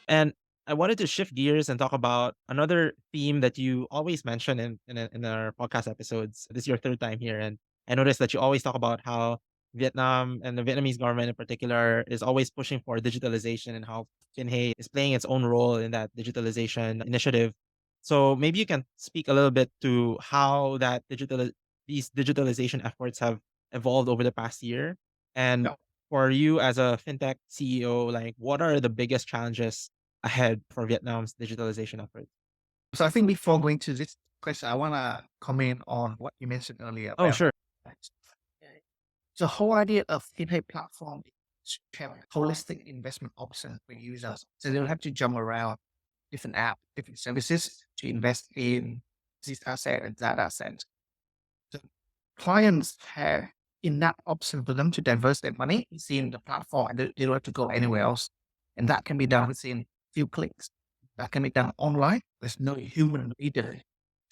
And I wanted to shift gears and talk about another theme that you always mention in our podcast episodes. This is your third time here, and I noticed that you always talk about how Vietnam and the Vietnamese government in particular is always pushing for digitalization and how Finhay is playing its own role in that digitalization initiative. So maybe you can speak a little bit to how these digitalization efforts have evolved over the past year, and Yeah. for you as a fintech CEO, like what are the biggest challenges ahead for Vietnam's digitalization efforts? So I think before going to this question, I want to comment on what you mentioned earlier Oh, about sure. the whole idea of fintech platform is to have holistic investment options for users. So they don't have to jump around different apps, different services to invest in this asset and that asset. The clients have enough option for them to divest their money within the platform and they don't have to go anywhere else. And that can be done within few clicks. That can be done online. There's no human leader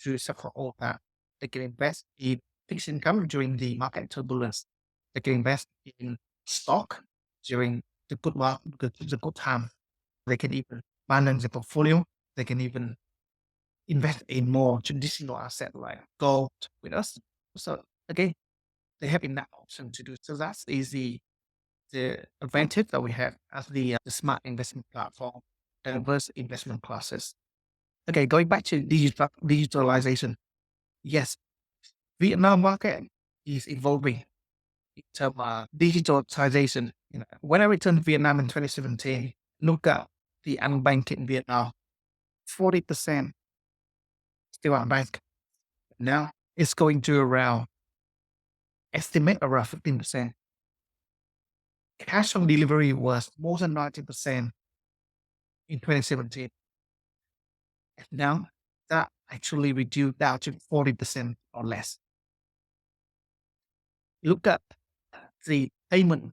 to support all that. They can invest in fixed income during the market turbulence. They can invest in stock during the good time. They can even balance the portfolio. They can even invest in more traditional asset like gold with us. So again, they have enough option to do. So that's the advantage that we have as the smart investment platform, diverse investment classes. Okay, going back to digitalization. Yes, Vietnam market is evolving in terms of digitalization. When I returned to Vietnam in 2017, look at the unbanked in Vietnam, 40% still unbanked. Now it's going to around estimate around 15%. Cash on delivery was more than 90% in 2017. Now that actually reduced down to 40% or less. Look at the payment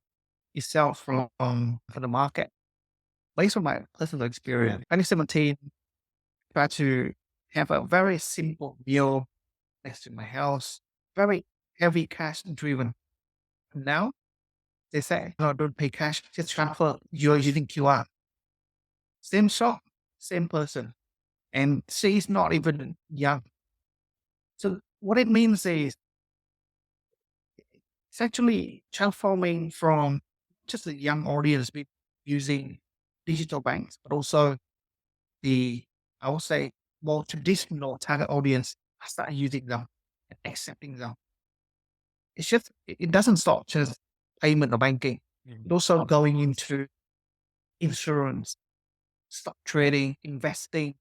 itself from the market. Based on my personal experience, 2017, tried to have a very simple meal next to my house, very heavy cash driven. Now they say, no, don't pay cash, just transfer. You're using QR. Same shop, same person. And she's not even young. So what it means is it's actually transforming from just a young audience using digital banks, but also the, I would say, more traditional target audience start using them and accepting them. It's just, it doesn't stop just payment or banking. Mhm. It also going into insurance, stock trading, investing,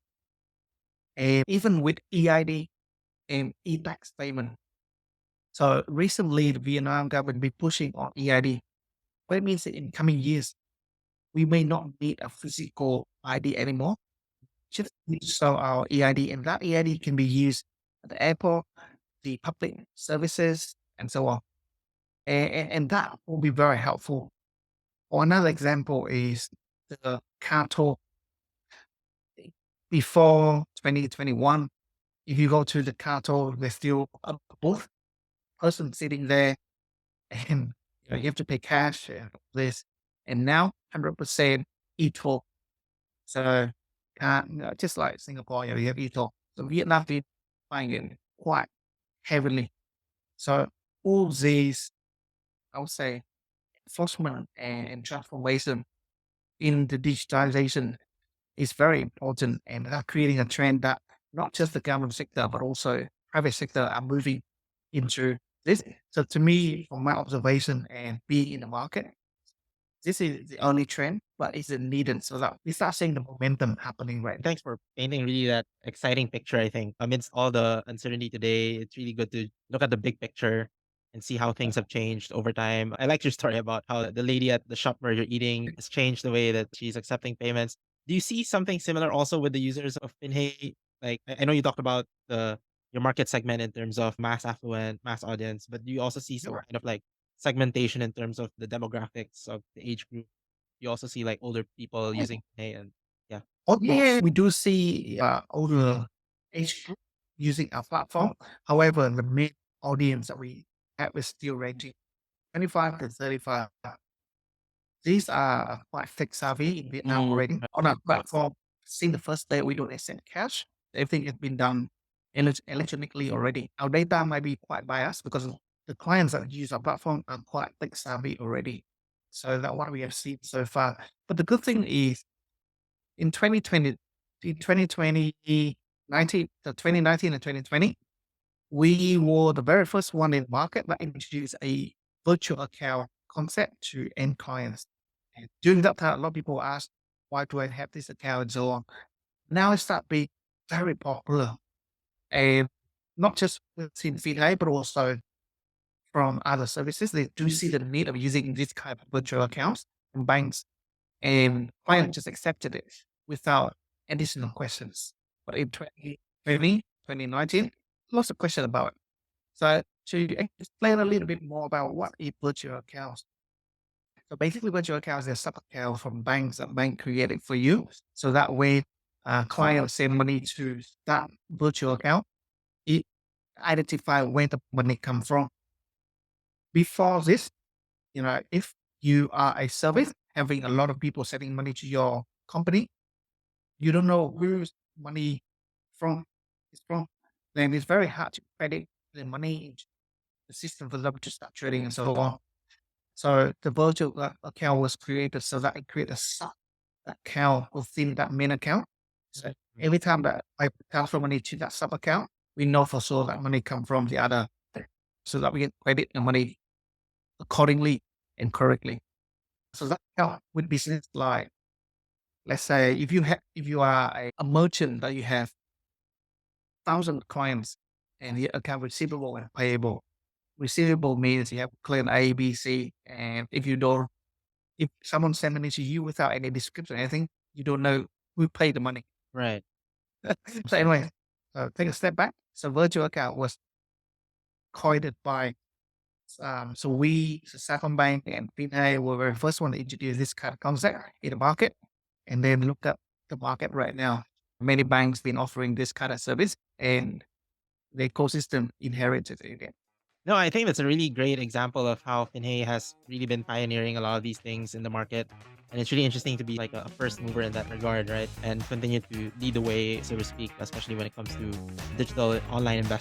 and even with EID and e-tax payment. So recently, the Vietnam government be pushing on EID. What it means that in coming years, we may not need a physical ID anymore. Just need to show our EID, and that EID can be used at the airport, the public services, and so on. And that will be very helpful. Or another example is the car toll. Before 2021, if you go to the car toll, there's still a booth person sitting there, and you have to pay cash and all this. And now 100% e-toll. So just like Singapore, you have e-toll. So Vietnam is buying it quite heavily. So all these, I would say, enforcement and transformation in the digitalization is very important, and are creating a trend that not just the government sector, but also private sector are moving into this. So to me, from my observation and being in the market, this is the only trend, but it's needed so that we start seeing the momentum happening right now. Thanks for painting really that exciting picture. I think amidst all the uncertainty today, it's really good to look at the big picture and see how things have changed over time. I like your story about how the lady at the shop where you're eating has changed the way that she's accepting payments. Do you see something similar also with the users of Pinhay? Like I know you talked about the your market segment in terms of mass affluent, mass audience, but do you also see some You're right. kind of like segmentation in terms of the demographics of the age group? You also see like older people using Pinhay and yeah. Oh, yeah, we do see older age group using our platform. However, the main audience that we have is still ranging 25 to 35. These are quite tech savvy in Vietnam Mm, already. On our platform, since the first day we don't accept cash, everything has been done electronically already. Our data might be quite biased because the clients that use our platform are quite tech savvy already. So that's what we have seen so far. But the good thing is in 2020, in 2020, 2019 and 2020, we were the very first one in the market that introduced a virtual account concept to end clients. And during that time, a lot of people ask, why do I have this account and so on? Now it started being very popular. And not just within VA, but also from other services. They do see the need of using this kind of virtual accounts from banks, and clients just accepted it without additional questions. But in 2020, 2019, lots of questions about it. So to explain a little bit more about what is virtual accounts. So basically, virtual accounts are sub accounts from banks that bank created for you. So that way, clients send money to that virtual account. It identify where the money come from. Before this, if you are a service having a lot of people sending money to your company, you don't know whose money from is from. Then it's very hard to credit the money into the system for them to start trading and so on. So the virtual account was created so that it create a sub account within that main account. So every time that I transfer money to that sub account, we know for sure that money come from the other, so that we can credit the money accordingly and correctly. So that help with business like, let's say if you are a merchant that you have 1,000 clients and the account receivable and payable. Receivable means you have claim A, B, C, and if someone send money to you without any description or anything, you don't know who paid the money. right. So anyway, take a step back. So virtual account was coined by, so we, so Sacombank and Pinay were the first one to introduce this kind of concept in the market. And then look at the market right now. Many banks been offering this kind of service, and the ecosystem inherited it. No, I think that's a really great example of how Finhey has really been pioneering a lot of these things in the market. And it's really interesting to be like a first mover in that regard, right? And continue to lead the way, so to speak, especially when it comes to digital online investing.